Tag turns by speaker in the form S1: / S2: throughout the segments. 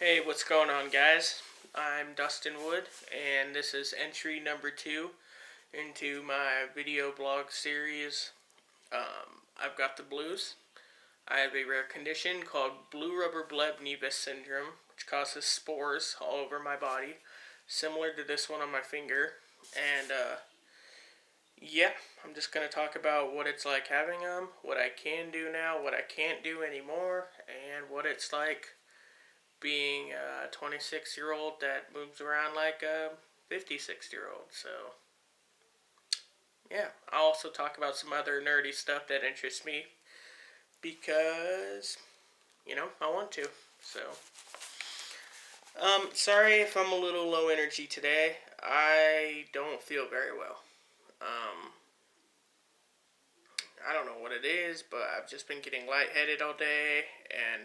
S1: Hey, what's going on, guys? I'm Dustin Wood, and this is entry number 2 into my video blog series. I've got the blues. I have a rare condition called blue rubber bleb nevus syndrome, which causes spores all over my body, similar to this one on my finger. And, yeah, I'm just going to talk about what it's like having them, what I can do now, what I can't do anymore, and what it's like being a 26-year-old that moves around like a 56-year-old. So, yeah, I'll also talk about some other nerdy stuff that interests me because, I want to. So, sorry if I'm a little low energy today. I don't feel very well. I don't know what it is, but I've just been getting lightheaded all day, and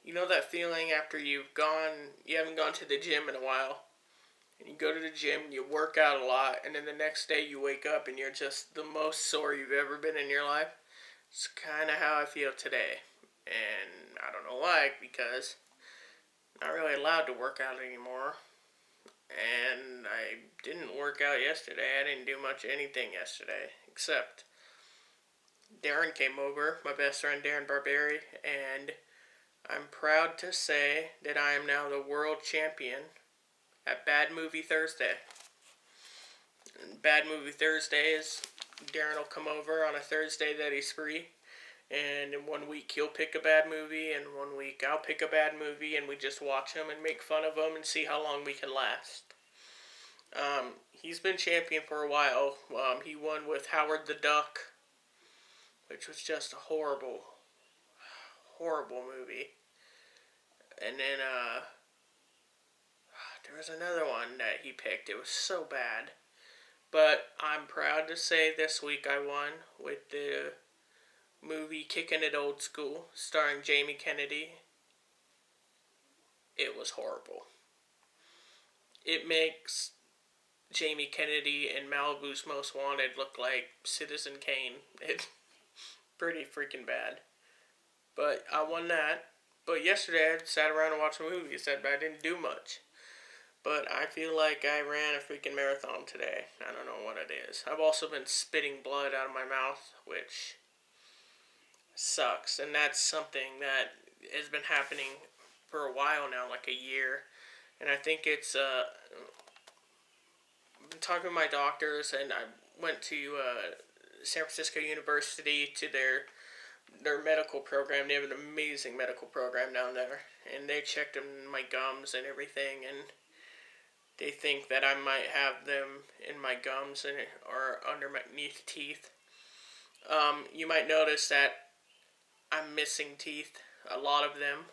S1: you know that feeling after you haven't gone to the gym in a while, and you go to the gym, you work out a lot, and then the next day you wake up and you're just the most sore you've ever been in your life? It's kind of how I feel today. And I don't know why, because I'm not really allowed to work out anymore. And I didn't work out yesterday. I didn't do much anything yesterday, except Darren came over, my best friend Darren Barberi, and I'm proud to say that I am now the world champion at Bad Movie Thursday. And Bad Movie Thursday is Darren will come over on a Thursday that he's free, and in 1 week he'll pick a bad movie, and 1 week I'll pick a bad movie, and we just watch them and make fun of them and see how long we can last. He's been champion for a while. He won with Howard the Duck, which was just a horrible movie. And then, there was another one that he picked. It was so bad. But I'm proud to say this week I won with the movie Kickin' It Old School, starring Jamie Kennedy. It was horrible. It makes Jamie Kennedy and Malibu's Most Wanted look like Citizen Kane. It's pretty freaking bad. But I won that. But yesterday I sat around and watched a movie. I didn't do much. But I feel like I ran a freaking marathon today. I don't know what it is. I've also been spitting blood out of my mouth, which sucks. And that's something that has been happening for a while now, like a year. And I think it's, I've been talking to my doctors, and I went to San Francisco University to their medical program. They have an amazing medical program down there. And they checked my gums and everything, and they think that I might have them in my gums or underneath teeth. You might notice that I'm missing teeth, a lot of them,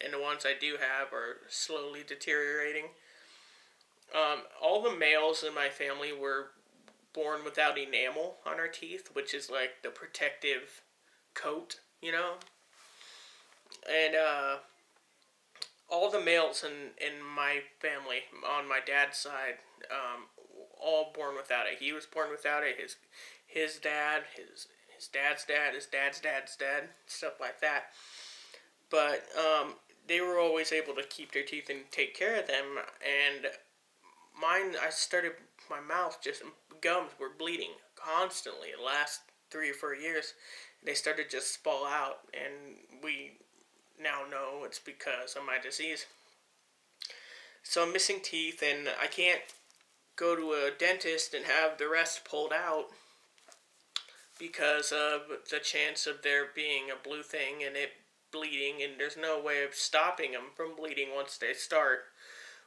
S1: and the ones I do have are slowly deteriorating. All the males in my family were born without enamel on our teeth, which is like the protective coat, And all the males in my family on my dad's side, all born without it. He was born without it. His dad, his dad's dad, his dad's dad's dad, stuff like that. But they were always able to keep their teeth and take care of them. And mine, my mouth, gums were bleeding constantly the last 3 or 4 years. They started to just fall out, and we now know it's because of my disease. So I'm missing teeth, and I can't go to a dentist and have the rest pulled out because of the chance of there being a blue thing and it bleeding, and there's no way of stopping them from bleeding once they start,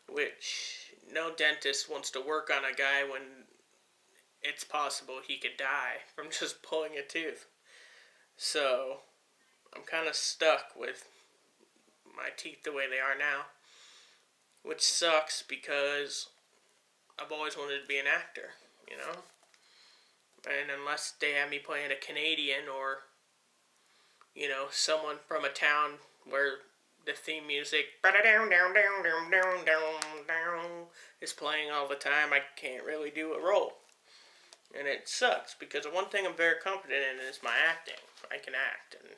S1: which no dentist wants to work on a guy when it's possible he could die from just pulling a tooth. So I'm kind of stuck with my teeth the way they are now, which sucks because I've always wanted to be an actor, And unless they have me playing a Canadian or, someone from a town where the theme music is playing all the time, I can't really do a role. And it sucks because the one thing I'm very confident in is my acting. I can act, and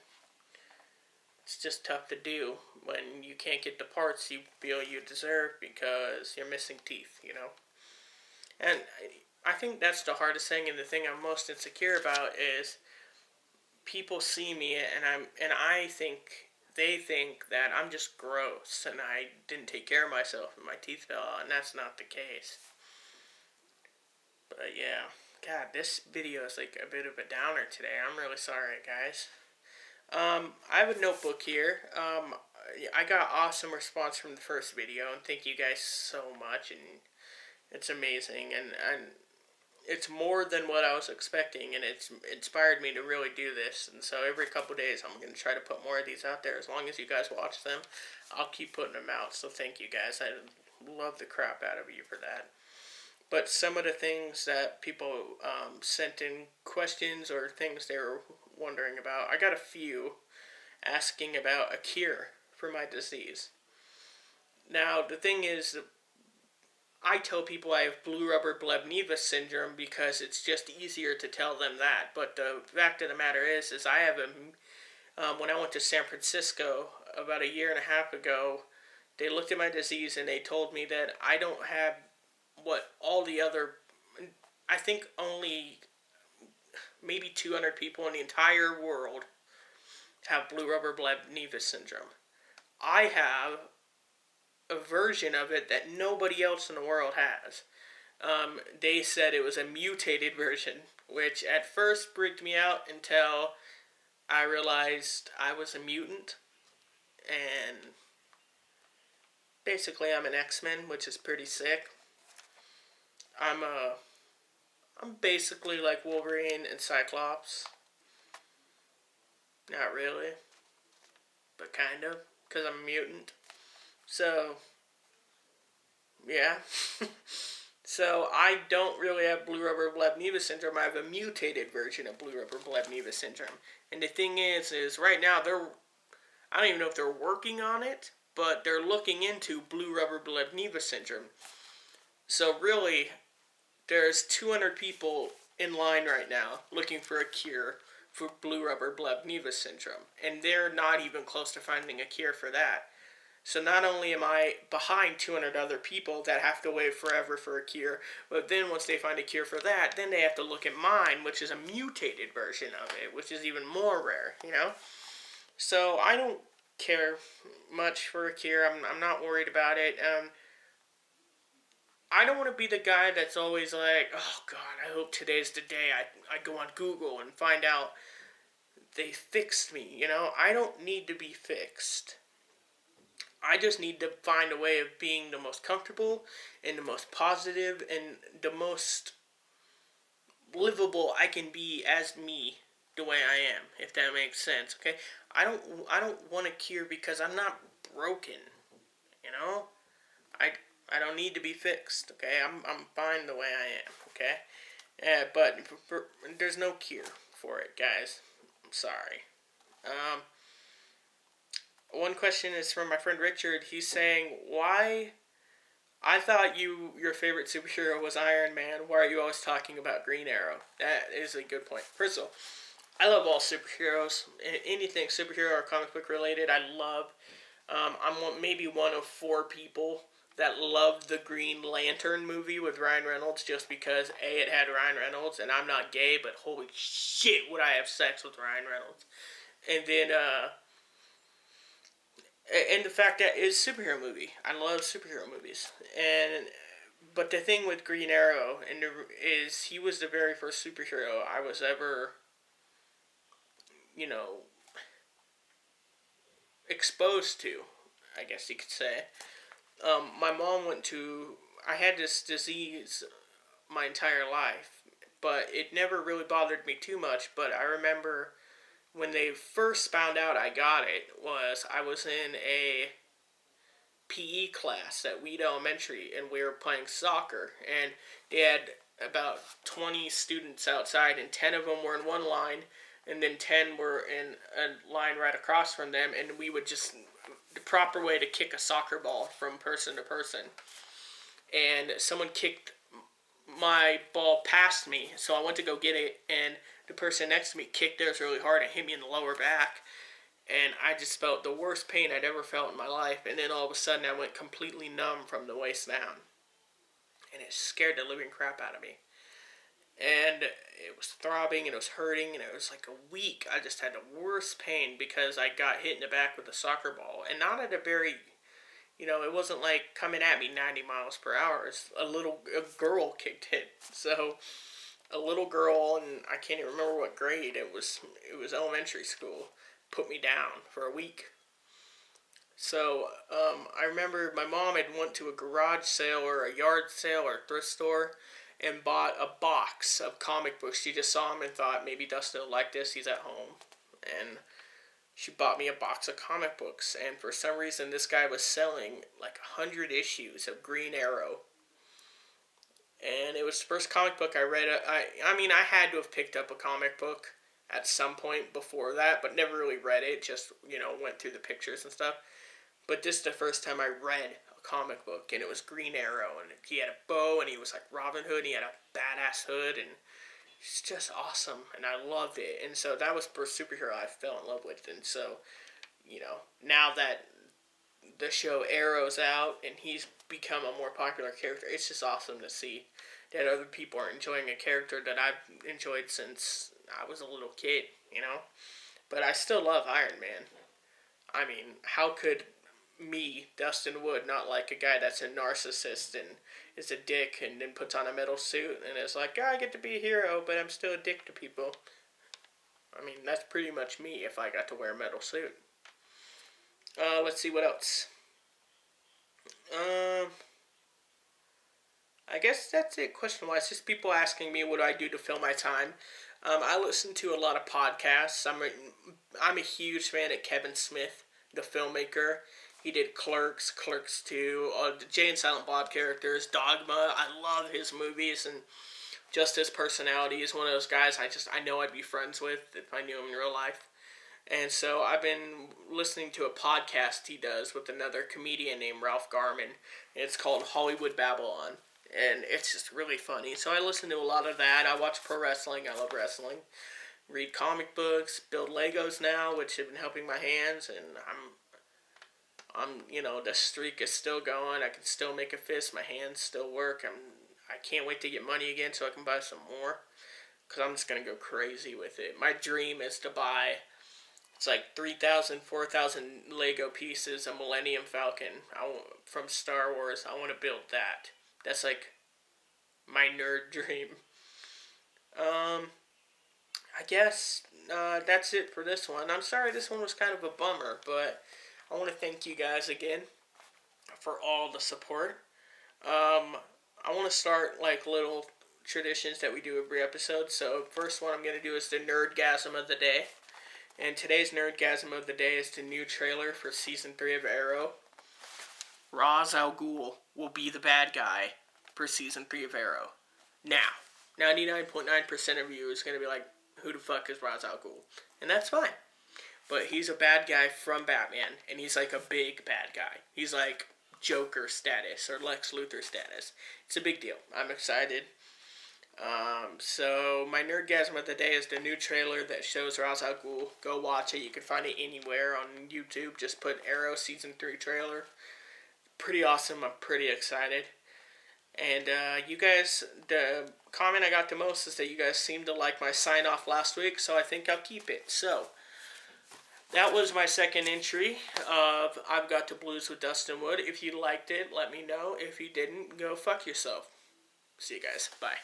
S1: it's just tough to do when you can't get the parts you feel you deserve because you're missing teeth, you know? And I think that's the hardest thing, and the thing I'm most insecure about is people see me and I think they think that I'm just gross and I didn't take care of myself and my teeth fell out, and that's not the case. But yeah, God, this video is like a bit of a downer today. I'm really sorry, guys. I have a notebook here. I got awesome response from the first video, and thank you guys so much, and it's amazing, and it's more than what I was expecting, and it's inspired me to really do this. And so every couple days I'm going to try to put more of these out there. As long as you guys watch them, I'll keep putting them out. So thank you guys. I love the crap out of you for that. But some of the things that people sent in questions or things they were wondering about, I got a few asking about a cure for my disease. Now, the thing is, I tell people I have blue rubber bleb nevus syndrome because it's just easier to tell them that. But the fact of the matter is I have when I went to San Francisco about a year and a half ago, they looked at my disease and they told me that I don't have what all the other, I think only maybe 200 people in the entire world have blue rubber bleb nevus syndrome. I have a version of it that nobody else in the world has. They said it was a mutated version, which at first freaked me out until I realized I was a mutant. And basically I'm an X-Men, which is pretty sick. I'm basically like Wolverine and Cyclops. Not really, but kind of, because I'm a mutant. So, yeah. So, I don't really have blue rubber bleb nevus syndrome. I have a mutated version of blue rubber bleb nevus syndrome. And the thing is right now I don't even know if they're working on it, but they're looking into blue rubber bleb nevus syndrome. So, really, there's 200 people in line right now looking for a cure for blue rubber bleb nevus syndrome. And they're not even close to finding a cure for that. So not only am I behind 200 other people that have to wait forever for a cure, but then once they find a cure for that, then they have to look at mine, which is a mutated version of it, which is even more rare, you know? So I don't care much for a cure. I'm not worried about it. I don't want to be the guy that's always like, oh God, I hope today's the day I go on Google and find out they fixed me, you know? I don't need to be fixed. I just need to find a way of being the most comfortable and the most positive and the most livable I can be as me the way I am, if that makes sense, okay? I don't want a cure because I'm not broken, you know? I don't need to be fixed, okay? I'm fine the way I am, okay? But there's no cure for it, guys. I'm sorry. One question is from my friend Richard. He's saying, why... I thought your favorite superhero was Iron Man. Why are you always talking about Green Arrow? That is a good point. First of all, I love all superheroes. Anything superhero or comic book related, I love. I'm maybe one of 4 people that loved the Green Lantern movie with Ryan Reynolds just because, A, it had Ryan Reynolds, and I'm not gay, but holy shit would I have sex with Ryan Reynolds. And then, and the fact that it's a superhero movie. I love superhero movies. But the thing with Green Arrow is he was the very first superhero I was ever, exposed to, I guess you could say. My mom I had this disease my entire life, but it never really bothered me too much. But I remember when they first found out I got it, I was in a PE class at Weed Elementary, and we were playing soccer, and they had about 20 students outside, and 10 of them were in one line, and then 10 were in a line right across from them, and we would just, the proper way to kick a soccer ball from person to person, and someone kicked my ball past me, so I went to go get it, and the person next to me kicked theirs really hard and hit me in the lower back, and I just felt the worst pain I'd ever felt in my life. And then all of a sudden, I went completely numb from the waist down, and it scared the living crap out of me. And it was throbbing, and it was hurting, and it was like a week. I just had the worst pain because I got hit in the back with a soccer ball, and not at a very, it wasn't like coming at me 90 miles per hour. It's a girl kicked it. So a little girl, and I can't even remember what grade it was. It was elementary school. Put me down for a week. So I remember my mom had went to a garage sale or a yard sale or a thrift store and bought a box of comic books. She just saw them and thought maybe Dustin will like this. He's at home, and she bought me a box of comic books. And for some reason, this guy was selling like 100 issues of Green Arrow. And it was the first comic book I read. I mean, I had to have picked up a comic book at some point before that, but never really read it. Just, went through the pictures and stuff. But this is the first time I read a comic book, and it was Green Arrow, and he had a bow, and he was like Robin Hood, and he had a badass hood, and it's just awesome, and I loved it. And so that was the first superhero I fell in love with. And so, now that the show Arrow's out and he's become a more popular character, it's just awesome to see that other people are enjoying a character that I've enjoyed since I was a little kid, But I still love Iron Man. I mean, how could me, Dustin Wood, not like a guy that's a narcissist and is a dick and then puts on a metal suit and is like, I get to be a hero, but I'm still a dick to people. I mean, that's pretty much me if I got to wear a metal suit. Let's see what else. I guess that's it question-wise. Just people asking me what do I do to fill my time. I listen to a lot of podcasts. I'm a huge fan of Kevin Smith, the filmmaker. He did Clerks, Clerks 2, the Jay and Silent Bob characters, Dogma. I love his movies, and just his personality is one of those guys I know I'd be friends with if I knew him in real life. And so I've been listening to a podcast he does with another comedian named Ralph Garman. It's called Hollywood Babble-On, and it's just really funny. So I listen to a lot of that. I watch pro wrestling. I love wrestling. Read comic books, build Legos now, which have been helping my hands, and the streak is still going. I can still make a fist. My hands still work. I can't wait to get money again so I can buy some more, because I'm just going to go crazy with it. My dream is to buy, it's like 3,000, 4,000 Lego pieces, a Millennium Falcon from Star Wars. I want to build that. That's like my nerd dream. I guess that's it for this one. I'm sorry this one was kind of a bummer, but I want to thank you guys again for all the support. I want to start like little traditions that we do every episode. So first one I'm going to do is the Nerdgasm of the day. And today's Nerdgasm of the day is the new trailer for Season 3 of Arrow. Ra's al Ghul will be the bad guy for Season 3 of Arrow. Now, 99.9% of you is going to be like, who the fuck is Ra's al Ghul? And that's fine. But he's a bad guy from Batman, and he's like a big bad guy. He's like Joker status or Lex Luthor status. It's a big deal. I'm excited. So my Nerdgasm of the day is the new trailer that shows Ra's al Ghul. Go watch it. You can find it anywhere on YouTube. Just put Arrow Season 3 trailer. Pretty awesome. I'm pretty excited. And you guys, the comment I got the most is that you guys seemed to like my sign-off last week, so I think I'll keep it. So that was my second entry of I've Got the Blues with Dustin Wood. If you liked it, let me know. If you didn't, go fuck yourself. See you guys. Bye.